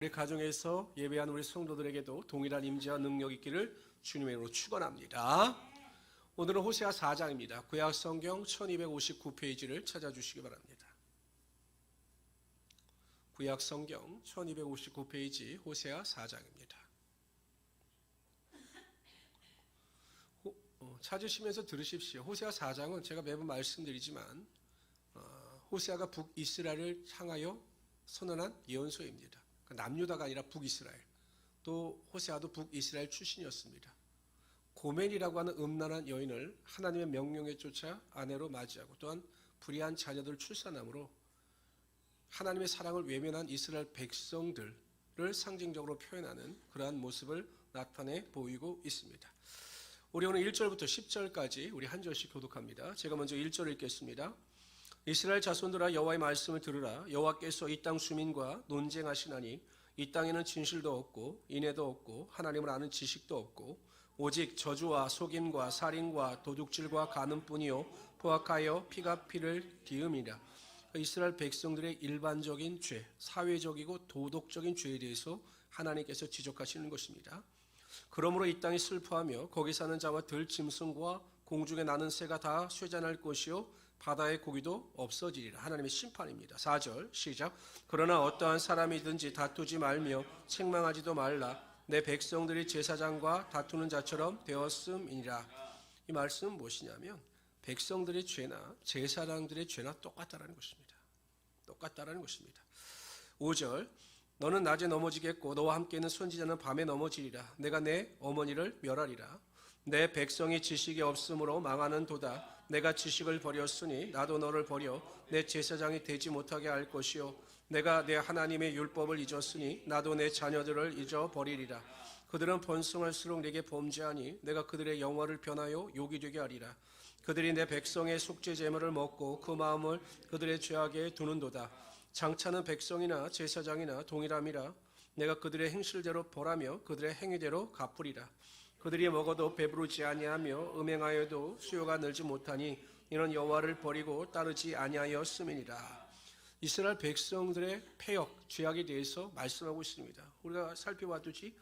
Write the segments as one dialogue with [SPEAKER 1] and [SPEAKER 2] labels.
[SPEAKER 1] 우리 가정에서 예배한 우리 성도들에게도 동일한 임재와 능력 있기를 주님의 이름으로 축원합니다. 오늘은 호세아 4장입니다. 구약 성경 1259페이지를 찾아주시기 바랍니다. 구약 성경 1259페이지 호세아 4장입니다. 찾으시면서 들으십시오. 호세아 4장은 제가 매번 말씀드리지만 호세아가 북이스라엘을 향하여 선언한 예언서입니다. 남유다가 아니라 북이스라엘. 또 호세아도 북이스라엘 출신이었습니다. 고멜이라고 하는 음란한 여인을 하나님의 명령에 쫓아 아내로 맞이하고 또한 불의한 자녀들을 출산함으로 하나님의 사랑을 외면한 이스라엘 백성들을 상징적으로 표현하는 그러한 모습을 나타내 보이고 있습니다. 우리 오늘 1절부터 10절까지 우리 한 절씩 교독합니다. 제가 먼저 1절을 읽겠습니다. 이스라엘 자손들아 여호와의 말씀을 들으라. 여호와께서 이 땅 주민과 논쟁하시나니 이 땅에는 진실도 없고 인애도 없고 하나님을 아는 지식도 없고 오직 저주와 속임과 살인과 도둑질과 간음뿐이요 포악하여 피가 피를 뒤음이라. 이스라엘 백성들의 일반적인 죄, 사회적이고 도덕적인 죄에 대해서 하나님께서 지적하시는 것입니다. 그러므로 이 땅이 슬퍼하며 거기 사는 자와 들짐승과 공중에 나는 새가 다 쇠잔할 것이요 바다의 고기도 없어지리라. 하나님의 심판입니다. 4절 시작. 그러나 어떠한 사람이든지 다투지 말며 책망하지도 말라. 내 백성들이 제사장과 다투는 자처럼 되었음이니라. 이 말씀은 무엇이냐면 백성들의 죄나 제사장들의 죄나 똑같다라는 것입니다. 똑같다라는 것입니다. 5절 너는 낮에 넘어지겠고 너와 함께 있는 선지자는 밤에 넘어지리라. 내가 내 어머니를 멸하리라. 내 백성이 지식이 없으므로 망하는 도다. 내가 지식을 버렸으니 나도 너를 버려 내 제사장이 되지 못하게 할 것이요 내가 내 하나님의 율법을 잊었으니 나도 내 자녀들을 잊어버리리라. 그들은 번성할수록 내게 범죄하니 내가 그들의 영화를 변하여 욕이 되게 하리라. 그들이 내 백성의 속죄 제물을 먹고 그 마음을 그들의 죄악에 두는도다. 장차는 백성이나 제사장이나 동일함이라. 내가 그들의 행실대로 벌하며 그들의 행위대로 갚으리라. 그들이 먹어도 배부르지 아니하며 음행하여도 수요가 늘지 못하니 이는 여호와를 버리고 따르지 아니하였음이니라. 이스라엘 백성들의 패역, 죄악에 대해서 말씀하고 있습니다. 우리가 살펴봤듯이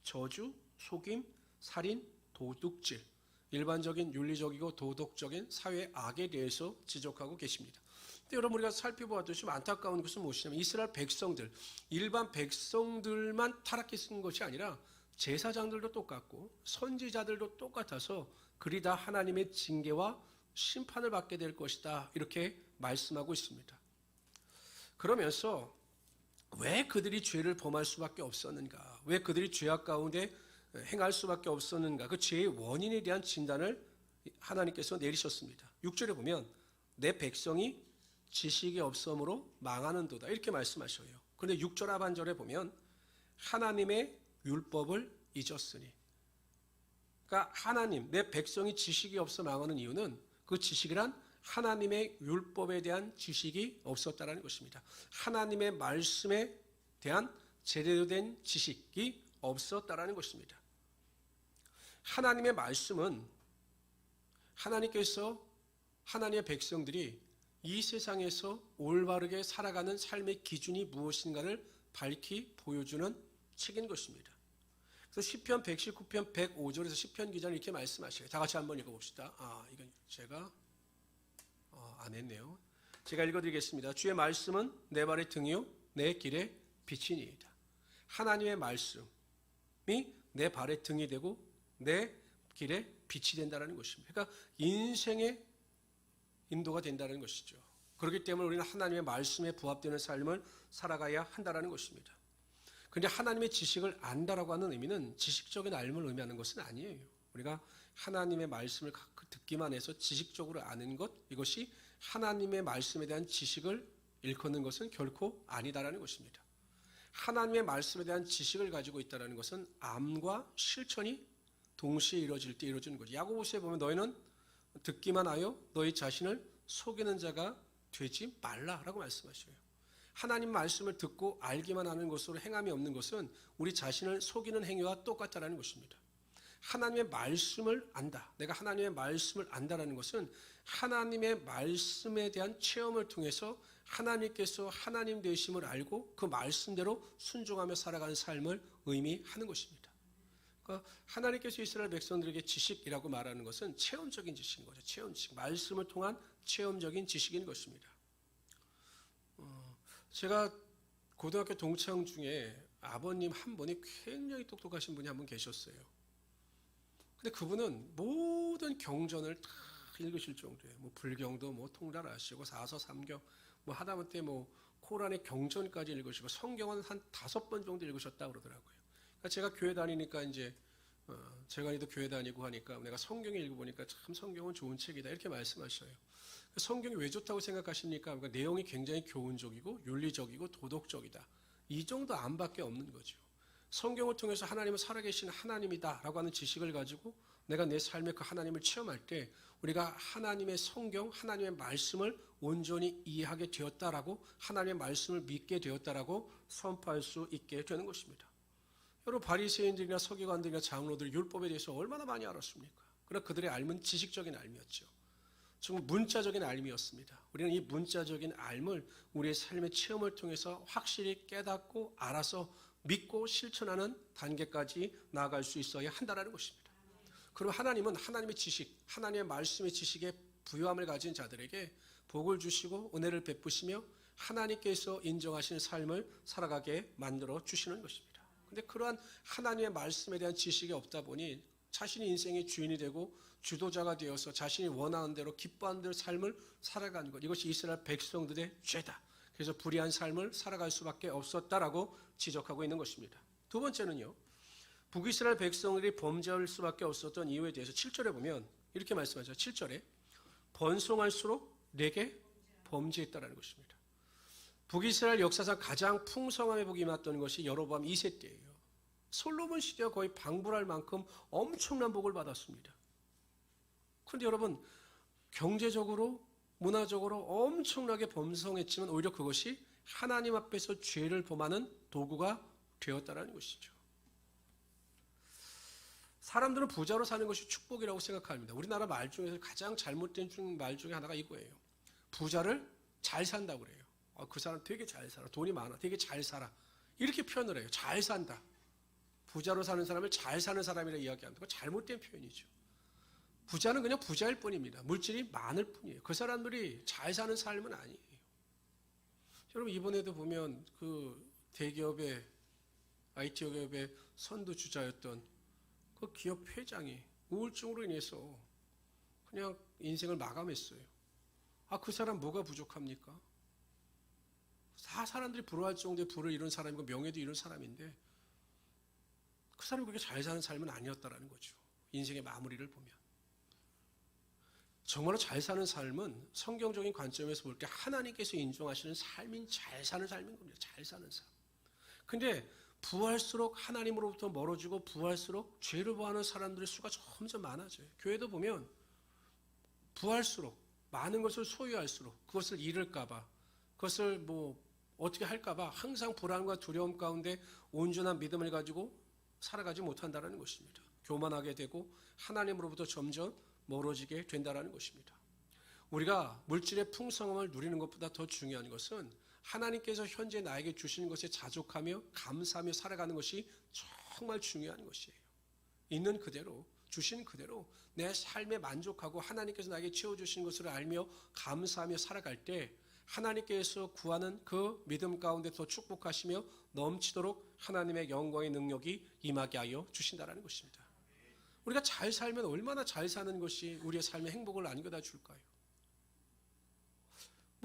[SPEAKER 1] 저주, 속임, 살인, 도둑질, 일반적인 윤리적이고 도덕적인 사회 악에 대해서 지적하고 계십니다. 근데 여러분 우리가 살펴보았듯이 안타까운 것은 무엇이냐면 이스라엘 백성들, 일반 백성들만 타락했는 것이 아니라 제사장들도 똑같고 선지자들도 똑같아서 그리 다 하나님의 징계와 심판을 받게 될 것이다 이렇게 말씀하고 있습니다. 그러면서 왜 그들이 죄를 범할 수밖에 없었는가, 왜 그들이 죄악 가운데 행할 수밖에 없었는가, 그 죄의 원인에 대한 진단을 하나님께서 내리셨습니다. 6절에 보면 내 백성이 지식이 없으므로 망하는도다 이렇게 말씀하셔요. 그런데 6절 하반절에 보면 하나님의 율법을 잊었으니, 그러니까 하나님, 내 백성이 지식이 없어 망하는 이유는 그 지식이란 하나님의 율법에 대한 지식이 없었다는 것입니다. 하나님의 말씀에 대한 제대로 된 지식이 없었다는 것입니다. 하나님의 말씀은 하나님께서 하나님의 백성들이 이 세상에서 올바르게 살아가는 삶의 기준이 무엇인가를 밝히 보여주는 책인 것입니다. 그래서 시편 119편 105절에서 시편 기자는 이렇게 말씀하셔요. 다 같이 한번 읽어봅시다. 이건 제가 안 했네요. 제가 읽어드리겠습니다. 주의 말씀은 내 발의 등이요 내 길의 빛이니이다. 하나님의 말씀이 내 발의 등이 되고 내 길의 빛이 된다는 것입니다. 그러니까 인생의 인도가 된다는 것이죠. 그렇기 때문에 우리는 하나님의 말씀에 부합되는 삶을 살아가야 한다는 것입니다. 그런데 하나님의 지식을 안다라고 하는 의미는 지식적인 알을 의미하는 것은 아니에요. 우리가 하나님의 말씀을 듣기만 해서 지식적으로 아는 것, 이것이 하나님의 말씀에 대한 지식을 일컫는 것은 결코 아니다라는 것입니다. 하나님의 말씀에 대한 지식을 가지고 있다는 것은 암과 실천이 동시에 이루어질 때 이루어지는 거죠. 야고보서에 보면 너희는 듣기만 하여 너희 자신을 속이는 자가 되지 말라라고 말씀하셔요. 하나님 말씀을 듣고 알기만 하는 것으로 행함이 없는 것은 우리 자신을 속이는 행위와 똑같다는 것입니다. 하나님의 말씀을 안다, 내가 하나님의 말씀을 안다라는 것은 하나님의 말씀에 대한 체험을 통해서 하나님께서 하나님 되심을 알고 그 말씀대로 순종하며 살아가는 삶을 의미하는 것입니다. 그러니까 하나님께서 이스라엘 백성들에게 지식이라고 말하는 것은 체험적인 지식인 거죠. 체험 지식, 말씀을 통한 체험적인 지식인 것입니다. 제가 고등학교 동창 중에 아버님 한 분이 굉장히 똑똑하신 분이 한 분 계셨어요. 근데 그분은 모든 경전을 다 읽으실 정도예요. 뭐 불경도 뭐 통달하시고 사서 삼경 뭐 하다못해 뭐 코란의 경전까지 읽으시고 성경은 한 5번 정도 읽으셨다 그러더라고요. 그러니까 제가 교회 다니니까 이제 제가도 교회 다니고 하니까 내가 성경을 읽어보니까 참 성경은 좋은 책이다 이렇게 말씀하셔요. 성경이 왜 좋다고 생각하십니까? 그러니까 내용이 굉장히 교훈적이고 윤리적이고 도덕적이다. 이 정도 안밖에 없는 거죠. 성경을 통해서 하나님은 살아계신 하나님이다라고 하는 지식을 가지고 내가 내 삶에 그 하나님을 체험할 때 우리가 하나님의 성경, 하나님의 말씀을 온전히 이해하게 되었다라고 하나님의 말씀을 믿게 되었다라고 선포할 수 있게 되는 것입니다. 여러분 바리새인들이나 서기관들이나 장로들 율법에 대해서 얼마나 많이 알았습니까? 그러나 그들의 알은 지식적인 알미였죠. 정말 문자적인 알미였습니다. 우리는 이 문자적인 알을 우리의 삶의 체험을 통해서 확실히 깨닫고 알아서 믿고 실천하는 단계까지 나아갈 수 있어야 한다는 것입니다. 그리고 하나님은 하나님의 지식, 하나님의 말씀의 지식에 부유함을 가진 자들에게 복을 주시고 은혜를 베푸시며 하나님께서 인정하시는 삶을 살아가게 만들어 주시는 것입니다. 그런데 그러한 하나님의 말씀에 대한 지식이 없다 보니 자신이 인생의 주인이 되고 주도자가 되어서 자신이 원하는 대로 기뻐하는 대로 삶을 살아가는 것, 이것이 이스라엘 백성들의 죄다. 그래서 불의한 삶을 살아갈 수밖에 없었다라고 지적하고 있는 것입니다. 두 번째는요, 북이스라엘 백성들이 범죄할 수밖에 없었던 이유에 대해서 7절에 보면 이렇게 말씀하죠. 7절에 번성할수록 내게 범죄했다라는 것입니다. 북이스라엘 역사상 가장 풍성함의 복이 임했던 것이 여로보암 2세 때예요. 솔로몬 시대가 거의 방불할 만큼 엄청난 복을 받았습니다. 그런데 여러분 경제적으로 문화적으로 엄청나게 번성했지만 오히려 그것이 하나님 앞에서 죄를 범하는 도구가 되었다는 것이죠. 사람들은 부자로 사는 것이 축복이라고 생각합니다. 우리나라 말 중에서 가장 잘못된 말 중에 하나가 이거예요. 부자를 잘 산다고 그래요. 그 사람 되게 잘 살아. 돈이 많아. 되게 잘 살아. 이렇게 표현을 해요. 잘 산다. 부자로 사는 사람을 잘 사는 사람이라 이야기합니다. 그건 잘못된 표현이죠. 부자는 그냥 부자일 뿐입니다. 물질이 많을 뿐이에요. 그 사람들이 잘 사는 삶은 아니에요. 여러분 이번에도 보면 그 대기업의 IT 기업의 선두주자였던 그 기업 회장이 우울증으로 인해서 그냥 인생을 마감했어요. 그 사람 뭐가 부족합니까? 다 사람들이 부러워할 정도의 부를 이룬 사람이고 명예도 이룬 사람인데 그 사람이 그렇게 잘 사는 삶은 아니었다라는 거죠. 인생의 마무리를 보면. 정말로 잘 사는 삶은 성경적인 관점에서 볼 때 하나님께서 인정하시는 삶인 잘 사는 삶인 겁니다. 잘 사는 삶. 근데 부할수록 하나님으로부터 멀어지고 부할수록 죄를 범하는 사람들의 수가 점점 많아져요. 교회도 보면 부할수록 많은 것을 소유할수록 그것을 잃을까봐 그것을 어떻게 할까봐 항상 불안과 두려움 가운데 온전한 믿음을 가지고 살아가지 못한다는 것입니다. 교만하게 되고 하나님으로부터 점점 멀어지게 된다는 것입니다. 우리가 물질의 풍성함을 누리는 것보다 더 중요한 것은 하나님께서 현재 나에게 주시는 것에 자족하며 감사하며 살아가는 것이 정말 중요한 것이에요. 있는 그대로 주신 그대로 내 삶에 만족하고 하나님께서 나에게 채워주신 것을 알며 감사하며 살아갈 때 하나님께서 구하는 그 믿음 가운데 더 축복하시며 넘치도록 하나님의 영광의 능력이 임하게 하여 주신다는 것입니다. 우리가 잘 살면 얼마나 잘 사는 것이 우리의 삶의 행복을 안겨다 줄까요?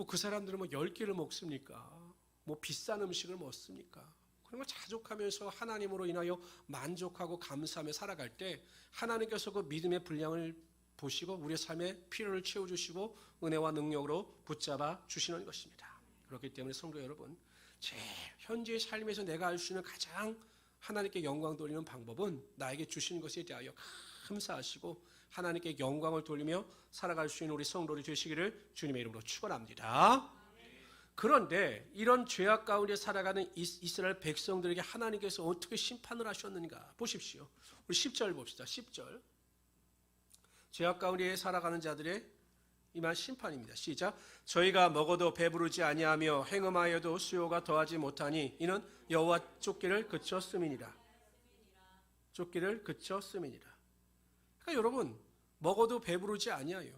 [SPEAKER 1] 그 사람들은 10끼를 먹습니까? 비싼 음식을 먹습니까? 그런 걸 자족하면서 하나님으로 인하여 만족하고 감사하며 살아갈 때 하나님께서 그 믿음의 분량을 보시고 우리의 삶에 필요를 채워주시고 은혜와 능력으로 붙잡아 주시는 것입니다. 그렇기 때문에 성도 여러분, 제 현재의 삶에서 내가 알 수 있는 가장 하나님께 영광 돌리는 방법은 나에게 주신 것에 대하여 감사하시고 하나님께 영광을 돌리며 살아갈 수 있는 우리 성도들이 되시기를 주님의 이름으로 축원합니다. 그런데 이런 죄악 가운데 살아가는 이스라엘 백성들에게 하나님께서 어떻게 심판을 하셨는가 보십시오. 우리 10절 봅시다. 10절. 죄악 가운데 살아가는 자들의 임한 심판입니다. 시작. 저희가 먹어도 배부르지 아니하며 행음하여도 수요가 더하지 못하니 이는 여호와 쫓기를 그쳤음이니라. 쫓기를 그쳤음이니라. 그러니까 여러분, 먹어도 배부르지 아니하여.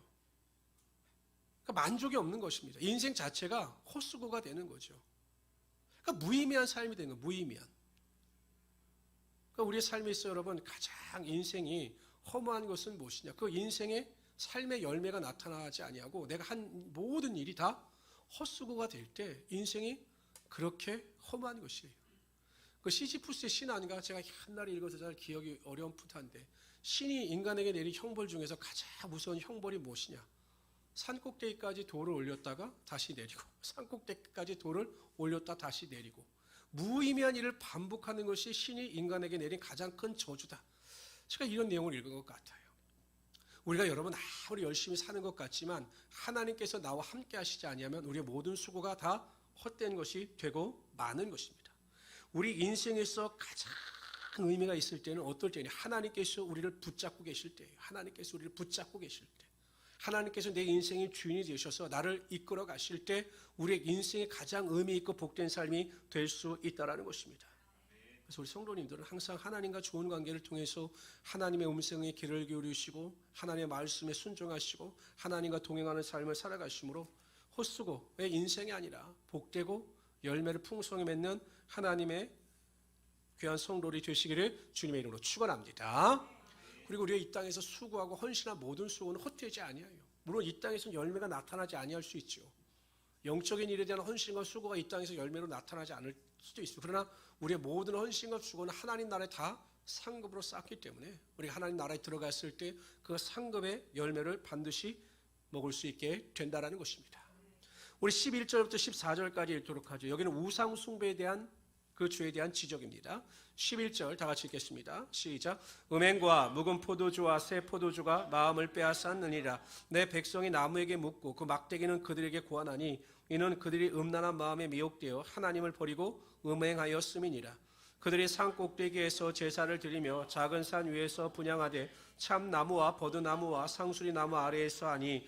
[SPEAKER 1] 그러니까 만족이 없는 것입니다. 인생 자체가 헛수고가 되는 거죠. 그러니까 무의미한 삶이 되는 거예요. 무의미한. 그러니까 우리의 삶에 있어 여러분, 가장 인생이 허무한 것은 무엇이냐? 그 인생의 삶의 열매가 나타나지 아니하고 내가 한 모든 일이 다 헛수고가 될 때 인생이 그렇게 허무한 것이에요. 그 시지푸스의 신 아닌가? 제가 옛날에 읽어서 잘 기억이 어렴풋한데, 신이 인간에게 내린 형벌 중에서 가장 무서운 형벌이 무엇이냐? 산꼭대기까지 돌을 올렸다가 다시 내리고, 산꼭대기까지 돌을 올렸다 다시 내리고, 무의미한 일을 반복하는 것이 신이 인간에게 내린 가장 큰 저주다. 제가 이런 내용을 읽은 것 같아요. 우리가 여러분 아무리 열심히 사는 것 같지만 하나님께서 나와 함께 하시지 아니하면 우리의 모든 수고가 다 헛된 것이 되고 마는 것입니다. 우리 인생에서 가장 의미가 있을 때는 어떨 때냐? 하나님께서 우리를 붙잡고 계실 때예요. 하나님께서 우리를 붙잡고 계실 때, 하나님께서 내 인생의 주인이 되셔서 나를 이끌어 가실 때 우리의 인생의 가장 의미 있고 복된 삶이 될 수 있다라는 것입니다. 그래서 우리 성도님들은 항상 하나님과 좋은 관계를 통해서 하나님의 음성에 귀를 기울이시고 하나님의 말씀에 순종하시고 하나님과 동행하는 삶을 살아가심으로 헛수고의 인생이 아니라 복되고 열매를 풍성히 맺는 하나님의 귀한 성도들이 되시기를 주님의 이름으로 축원합니다. 그리고 우리가 이 땅에서 수고하고 헌신한 모든 수고는 헛되지 아니하여. 물론 이 땅에서는 열매가 나타나지 아니할 수 있죠. 영적인 일에 대한 헌신과 수고가 이 땅에서 열매로 나타나지 않을 수도 있습니다. 그러나 우리의 모든 헌신과 수고는 하나님 나라에 다 상급으로 쌓기 때문에 우리가 하나님 나라에 들어갔을 때 그 상급의 열매를 반드시 먹을 수 있게 된다는 것입니다. 우리 11절부터 14절까지 읽도록 하죠. 여기는 우상 숭배에 대한 그 죄에 대한 지적입니다. 11절 다 같이 읽겠습니다. 시작. 음행과 묵은 포도주와 새 포도주가 마음을 빼앗았느니라. 내 백성이 나무에게 묻고 그 막대기는 그들에게 고하나니 이는 그들이 음란한 마음에 미혹되어 하나님을 버리고 음행하였음이니라. 그들이 산 꼭대기에서 제사를 드리며 작은 산 위에서 분향하되 참나무와 버드나무와 상수리나무 아래에서 하니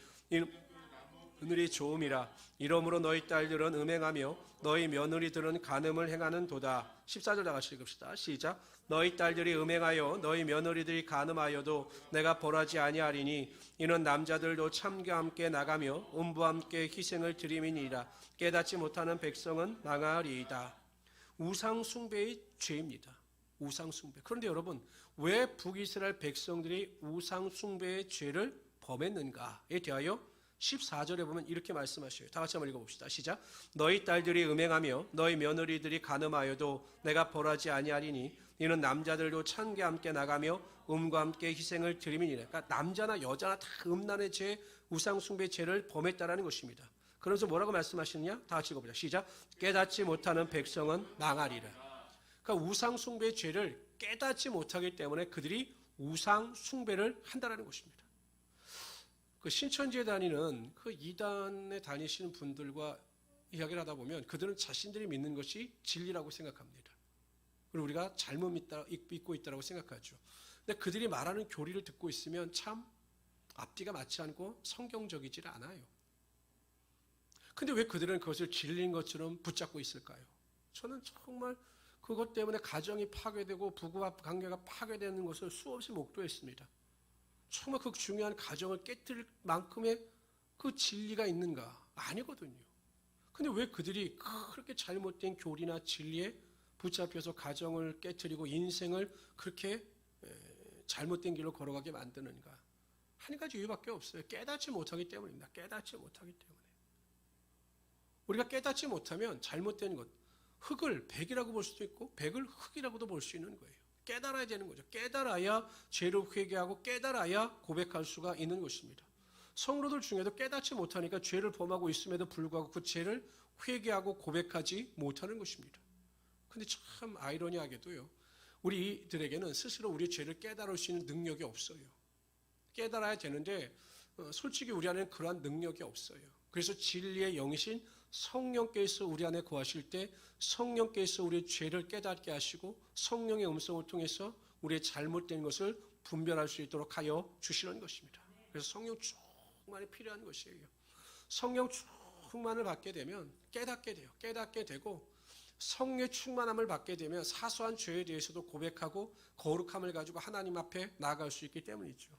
[SPEAKER 1] 그늘이 좋음이라. 이러므로 너희 딸들은 음행하며 너희 며느리들은 간음을 행하는 도다. 14절 다 같이 읽읍시다. 시작. 너희 딸들이 음행하여 너희 며느리들이 간음하여도 내가 벌하지 아니하리니 이는 남자들도 참과 함께 나가며 음부와 함께 희생을 드림이니라. 깨닫지 못하는 백성은 망하리이다. 우상 숭배의 죄입니다. 우상 숭배. 그런데 여러분, 왜 북이스라엘 백성들이 우상 숭배의 죄를 범했는가에 대하여 14절에 보면 이렇게 말씀하셔요. 다 같이 한번 읽어봅시다. 시작. 너희 딸들이 음행하며 너희 며느리들이 간음하여도 내가 벌하지 아니하리니 이는 남자들도 찬과 함께 나가며 음과 함께 희생을 드림이니라. 그러니까 남자나 여자나 다 음란의 죄, 우상 숭배 죄를 범했다라는 것입니다. 그래서 뭐라고 말씀하시느냐? 다 같이 읽어보자. 시작. 깨닫지 못하는 백성은 망하리라. 그러니까 우상 숭배의 죄를 깨닫지 못하기 때문에 그들이 우상 숭배를 한다라는 것입니다. 그 신천지에 다니는 그 이단에 다니시는 분들과 이야기를 하다 보면 그들은 자신들이 믿는 것이 진리라고 생각합니다. 그리고 우리가 잘못 믿고 있다고 생각하죠. 근데 그들이 말하는 교리를 듣고 있으면 참 앞뒤가 맞지 않고 성경적이지 않아요. 근데 왜 그들은 그것을 진리인 것처럼 붙잡고 있을까요? 저는 정말 그것 때문에 가정이 파괴되고 부부와 관계가 파괴되는 것을 수없이 목도했습니다. 정말 그 중요한 가정을 깨뜨릴 만큼의 그 진리가 있는가? 아니거든요. 근데 왜 그들이 그렇게 잘못된 교리나 진리에 붙잡혀서 가정을 깨뜨리고 인생을 그렇게 잘못된 길로 걸어가게 만드는가? 한 가지 이유밖에 없어요. 깨닫지 못하기 때문입니다. 깨닫지 못하기 때문에. 우리가 깨닫지 못하면 잘못된 것, 흙을 백이라고 볼 수도 있고 백을 흙이라고도 볼 수 있는 거예요. 깨달아야 되는 거죠. 깨달아야 죄를 회개하고 깨달아야 고백할 수가 있는 것입니다. 성도들 중에도 깨닫지 못하니까 죄를 범하고 있음에도 불구하고 그 죄를 회개하고 고백하지 못하는 것입니다. 근데 참 아이러니하게도요, 우리들에게는 스스로 우리의 죄를 깨달을 수 있는 능력이 없어요. 깨달아야 되는데 솔직히 우리 안에는 그러한 능력이 없어요. 그래서 진리의 영이신 성령께서 우리 안에 거하실 때 성령께서 우리의 죄를 깨닫게 하시고 성령의 음성을 통해서 우리의 잘못된 것을 분별할 수 있도록 하여 주시는 것입니다. 그래서 성령 충만이 필요한 것이에요. 성령 충만을 받게 되면 깨닫게 돼요. 깨닫게 되고 성령의 충만함을 받게 되면 사소한 죄에 대해서도 고백하고 거룩함을 가지고 하나님 앞에 나아갈 수 있기 때문이죠.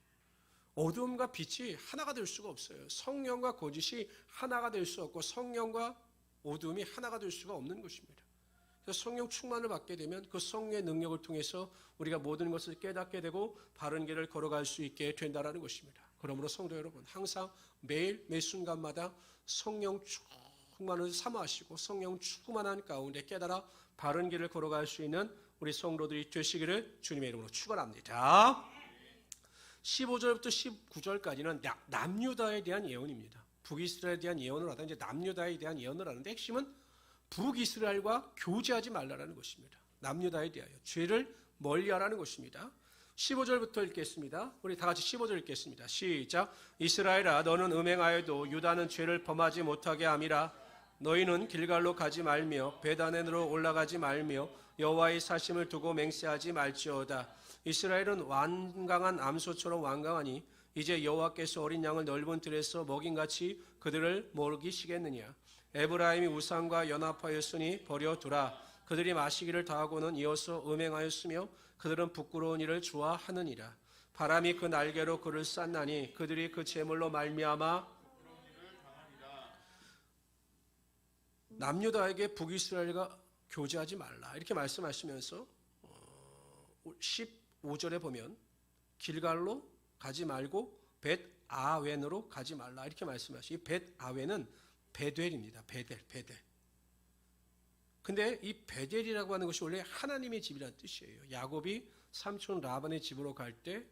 [SPEAKER 1] 어두움과 빛이 하나가 될 수가 없어요. 성령과 거짓이 하나가 될 수 없고 성령과 어두움이 하나가 될 수가 없는 것입니다. 그래서 성령 충만을 받게 되면 그 성령의 능력을 통해서 우리가 모든 것을 깨닫게 되고 바른 길을 걸어갈 수 있게 된다는 것입니다. 그러므로 성도 여러분, 항상 매일 매 순간마다 성령 충만을 사모하시고 성령 충만한 가운데 깨달아 바른 길을 걸어갈 수 있는 우리 성도들이 되시기를 주님의 이름으로 축원합니다. 15절부터 19절까지는 남유다에 대한 예언입니다. 북이스라엘에 대한 예언을 하다 이제 남유다에 대한 예언을 하는데 핵심은 북이스라엘과 교제하지 말라라는 것입니다. 남유다에 대하여 죄를 멀리하라는 것입니다. 15절부터 읽겠습니다. 우리 다 같이 15절 읽겠습니다. 시작. 이스라엘아 너는 음행하여도 유다는 죄를 범하지 못하게 함이라. 너희는 길갈로 가지 말며 베다넨으로 올라가지 말며 여호와의 사심을 두고 맹세하지 말지어다. 이스라엘은 완강한 암소처럼 완강하니 이제 여호와께서 어린 양을 넓은 들에서 먹인같이 그들을 먹이시겠느냐. 에브라임이 우상과 연합하였으니 버려두라. 그들이 마시기를 다하고는 이어서 음행하였으며 그들은 부끄러운 일을 좋아하느니라. 바람이 그 날개로 그를 쌌나니 그들이 그 재물로 말미암아 남유다에게 북이스라엘과 교제하지 말라 이렇게 말씀하시면서 15절에 보면 길갈로 가지 말고 벳아웬으로 가지 말라 이렇게 말씀하시고 이 벳아웬은 베델입니다. 베델. 근데 이 베델이라고 하는 것이 원래 하나님의 집이라는 뜻이에요. 야곱이 삼촌 라반의 집으로 갈 때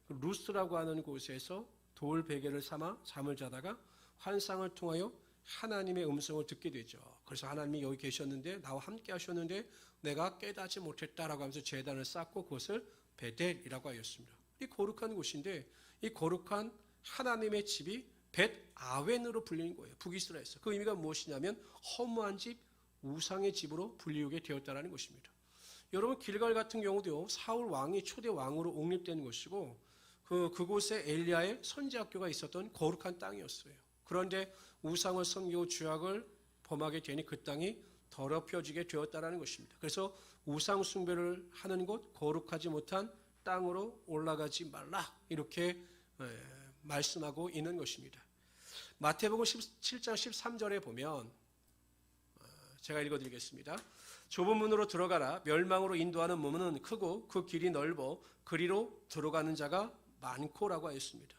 [SPEAKER 1] 루스라고 하는 곳에서 돌 베개를 삼아 잠을 자다가 환상을 통하여 하나님의 음성을 듣게 되죠. 그래서 하나님이 여기 계셨는데 나와 함께 하셨는데 내가 깨닫지 못했다라고 하면서 제단을 쌓고 그것을 베델이라고 하였습니다. 이 거룩한 곳인데 이 거룩한 하나님의 집이 벳아웬으로 불리는 거예요. 북이스라엘에서. 그 의미가 무엇이냐면 허무한 집, 우상의 집으로 불리우게 되었다는 것입니다. 여러분 길갈 같은 경우도요. 사울 왕이 초대 왕으로 옹립된 것이고 그곳에 엘리야의 선지학교가 있었던 거룩한 땅이었어요. 그런데 우상을 섬기고 죄악을 범하게 되니 그 땅이 더럽혀지게 되었다는 것입니다. 그래서 우상 숭배를 하는 곳, 거룩하지 못한 땅으로 올라가지 말라 이렇게 말씀하고 있는 것입니다. 마태복음 17장 13절에 보면 제가 읽어드리겠습니다. 좁은 문으로 들어가라. 멸망으로 인도하는 문은 크고 그 길이 넓어 그리로 들어가는 자가 많고라고 하였습니다.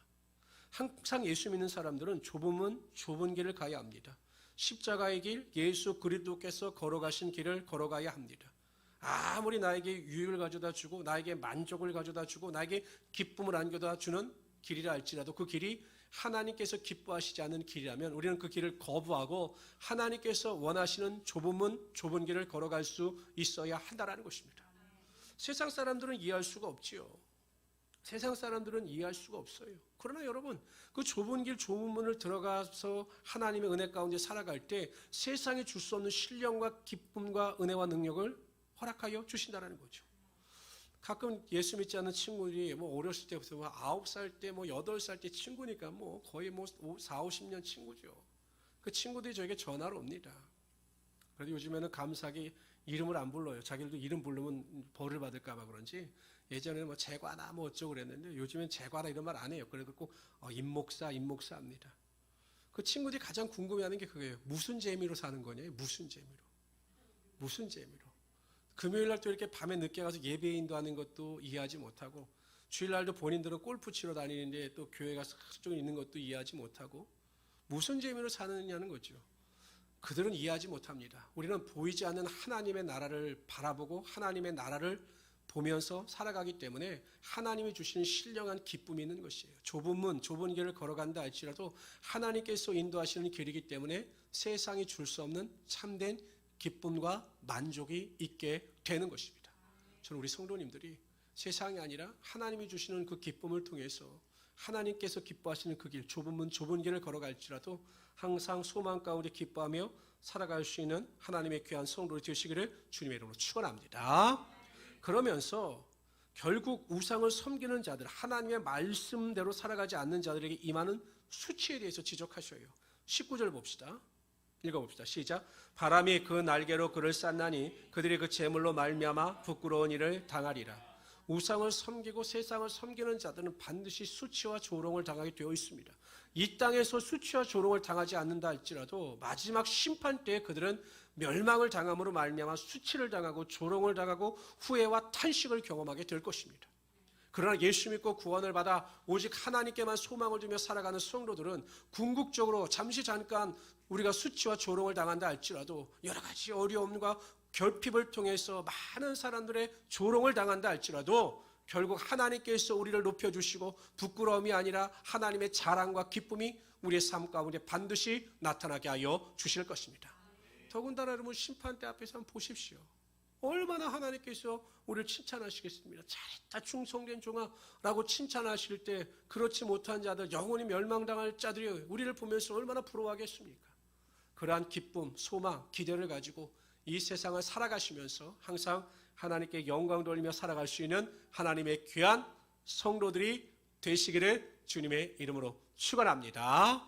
[SPEAKER 1] 항상 예수 믿는 사람들은 좁은 문, 좁은 길을 가야 합니다. 십자가의 길, 예수 그리스도께서 걸어가신 길을 걸어가야 합니다. 아무리 나에게 유익을 가져다 주고 나에게 만족을 가져다 주고 나에게 기쁨을 안겨다 주는 길이라 할지라도 그 길이 하나님께서 기뻐하시지 않는 길이라면 우리는 그 길을 거부하고 하나님께서 원하시는 좁은 문, 좁은 길을 걸어갈 수 있어야 한다는 것입니다. 세상 사람들은 이해할 수가 없지요. 세상 사람들은 이해할 수가 없어요. 그러나 여러분 그 좁은 길 좁은 문을 들어가서 하나님의 은혜 가운데 살아갈 때 세상에 줄 수 없는 신령과 기쁨과 은혜와 능력을 허락하여 주신다는 거죠. 가끔 예수 믿지 않는 친구들이 어렸을 때부터 9살 때 8살 때 친구니까 거의 4, 50년 친구죠. 그 친구들이 저에게 전화를 옵니다. 그래도 요즘에는 감사하게 이름을 안 불러요. 자기들도 이름 부르면 벌을 받을까 봐 그런지 예전에는 재과나 어쩌고 그랬는데 요즘엔 재과나 이런 말 안 해요. 그래도 꼭 임목사 합니다. 그 친구들이 가장 궁금해하는 게 그거예요. 무슨 재미로 사는 거냐? 무슨 재미로. 금요일날 또 이렇게 밤에 늦게 가서 예배 인도하는 것도 이해하지 못하고 주일날도 본인들은 골프 치러 다니는데 또 교회 가서 하루 종일 있는 것도 이해하지 못하고 무슨 재미로 사느냐는 거죠. 그들은 이해하지 못합니다. 우리는 보이지 않는 하나님의 나라를 바라보고 하나님의 나라를 보면서 살아가기 때문에 하나님이 주시는 신령한 기쁨이 있는 것이에요. 좁은 문, 좁은 길을 걸어간다 할지라도 하나님께서 인도하시는 길이기 때문에 세상이 줄 수 없는 참된 기쁨과 만족이 있게 되는 것입니다. 저는 우리 성도님들이 세상이 아니라 하나님이 주시는 그 기쁨을 통해서 하나님께서 기뻐하시는 그 길, 좁은 문, 좁은 길을 걸어갈지라도 항상 소망 가운데 기뻐하며 살아갈 수 있는 하나님의 귀한 성도를 되시기를 주님의 이름으로 축원합니다. 그러면서 결국 우상을 섬기는 자들, 하나님의 말씀대로 살아가지 않는 자들에게 임하는 수치에 대해서 지적하셔요. 19절 봅시다. 읽어봅시다. 시작. 바람이 그 날개로 그를 쌌나니 그들이 그 재물로 말미암아 부끄러운 일을 당하리라. 우상을 섬기고 세상을 섬기는 자들은 반드시 수치와 조롱을 당하게 되어 있습니다. 이 땅에서 수치와 조롱을 당하지 않는다 할지라도 마지막 심판 때에 그들은 멸망을 당함으로 말미암아 수치를 당하고 조롱을 당하고 후회와 탄식을 경험하게 될 것입니다. 그러나 예수 믿고 구원을 받아 오직 하나님께만 소망을 두며 살아가는 성도들은 궁극적으로 잠깐 우리가 수치와 조롱을 당한다 할지라도 여러 가지 어려움과 결핍을 통해서 많은 사람들의 조롱을 당한다 할지라도 결국 하나님께서 우리를 높여주시고 부끄러움이 아니라 하나님의 자랑과 기쁨이 우리의 삶 가운데 반드시 나타나게 하여 주실 것입니다. 더군다나 여러분 심판대 앞에서 한번 보십시오. 얼마나 하나님께서 우리를 칭찬하시겠습니다. 잘했다 충성된 종아라고 칭찬하실 때 그렇지 못한 자들 영원히 멸망당할 자들이 우리를 보면서 얼마나 부러워하겠습니까? 그러한 기쁨, 소망, 기대를 가지고 이 세상을 살아가시면서 항상 하나님께 영광 돌리며 살아갈 수 있는 하나님의 귀한 성도들이 되시기를 주님의 이름으로 축원합니다.